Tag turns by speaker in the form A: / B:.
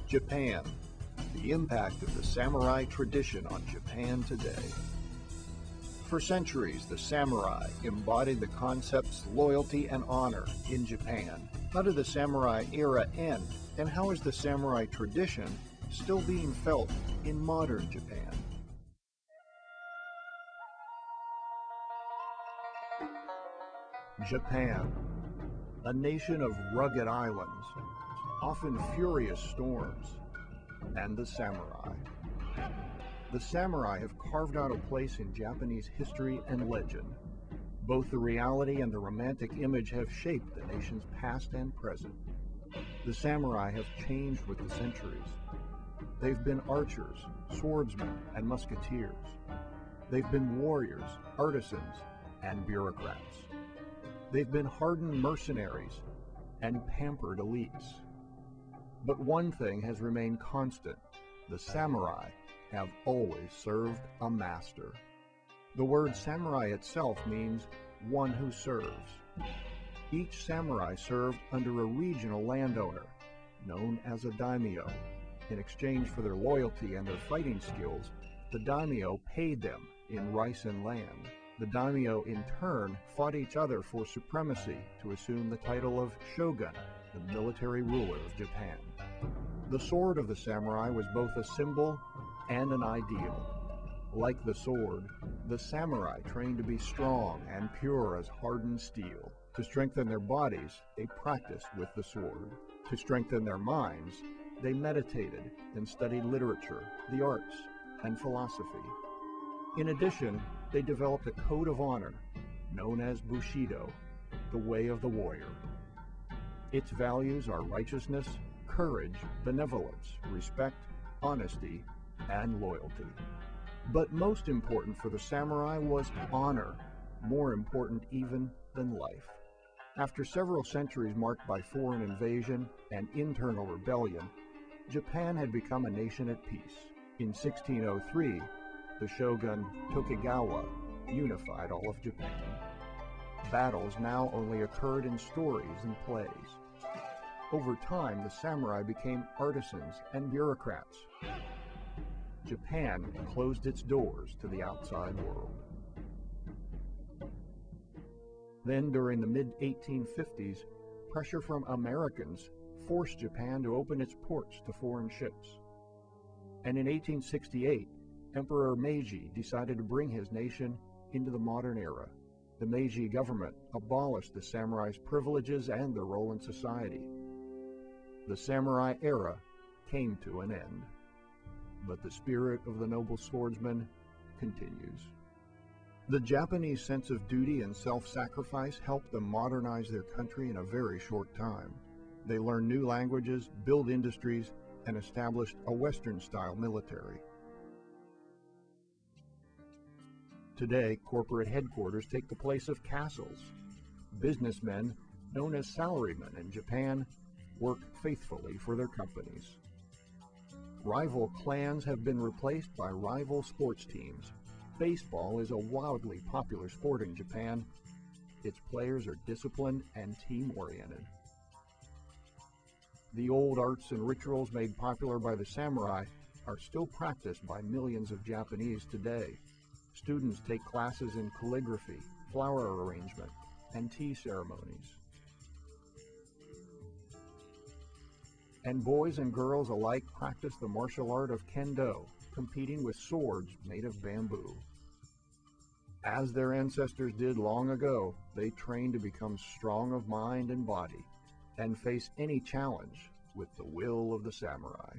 A: Japan, the impact of the samurai tradition on Japan today. For centuries, the samurai embodied the concepts loyalty and honor in Japan. How did the samurai era end, and how is the samurai tradition still being felt in modern Japan? Japan, a nation of rugged islands, often furious storms, and the samurai. The samurai have carved out a place in Japanese history and legend. Both the reality and the romantic image have shaped the nation's past and present. The samurai have changed with the centuries. They've been archers, swordsmen, and musketeers. They've been warriors, artisans, and bureaucrats. They've been hardened mercenaries and pampered elites. But one thing has remained constant: the samurai have always served a master. The word samurai itself means one who serves. Each samurai served under a regional landowner, known as a daimyo. In exchange for their loyalty and their fighting skills, the daimyo paid them in rice and land. The daimyo in turn fought each other for supremacy to assume the title of shogun, the military ruler of Japan. The sword of the samurai was both a symbol and an ideal. Like the sword, the samurai trained to be strong and pure as hardened steel. To strengthen their bodies, they practiced with the sword. To strengthen their minds, they meditated and studied literature, the arts, and philosophy. In addition, they developed a code of honor known as Bushido, the way of the warrior. Its values are righteousness, courage, benevolence, respect, honesty, and loyalty. But most important for the samurai was honor, more important even than life. After several centuries marked by foreign invasion and internal rebellion, Japan had become a nation at peace. In 1603, the shogun Tokugawa unified all of Japan. Battles now only occurred in stories and plays. Over time, the samurai became artisans and bureaucrats. Japan closed its doors to the outside world. Then, during the mid-1850s, pressure from Americans forced Japan to open its ports to foreign ships. And in 1868, Emperor Meiji decided to bring his nation into the modern era. The Meiji government abolished the samurai's privileges and their role in society. The samurai era came to an end, but the spirit of the noble swordsman continues. The Japanese sense of duty and self-sacrifice helped them modernize their country in a very short time. They learned new languages, built industries, and established a Western-style military. Today, corporate headquarters take the place of castles. Businessmen, known as salarymen in Japan, work faithfully for their companies. Rival clans have been replaced by rival sports teams. Baseball is a wildly popular sport in Japan. Its players are disciplined and team-oriented. The old arts and rituals made popular by the samurai are still practiced by millions of Japanese today. Students take classes in calligraphy, flower arrangement, and tea ceremonies. And boys and girls alike practice the martial art of kendo, competing with swords made of bamboo. As their ancestors did long ago, they train to become strong of mind and body, and face any challenge with the will of the samurai.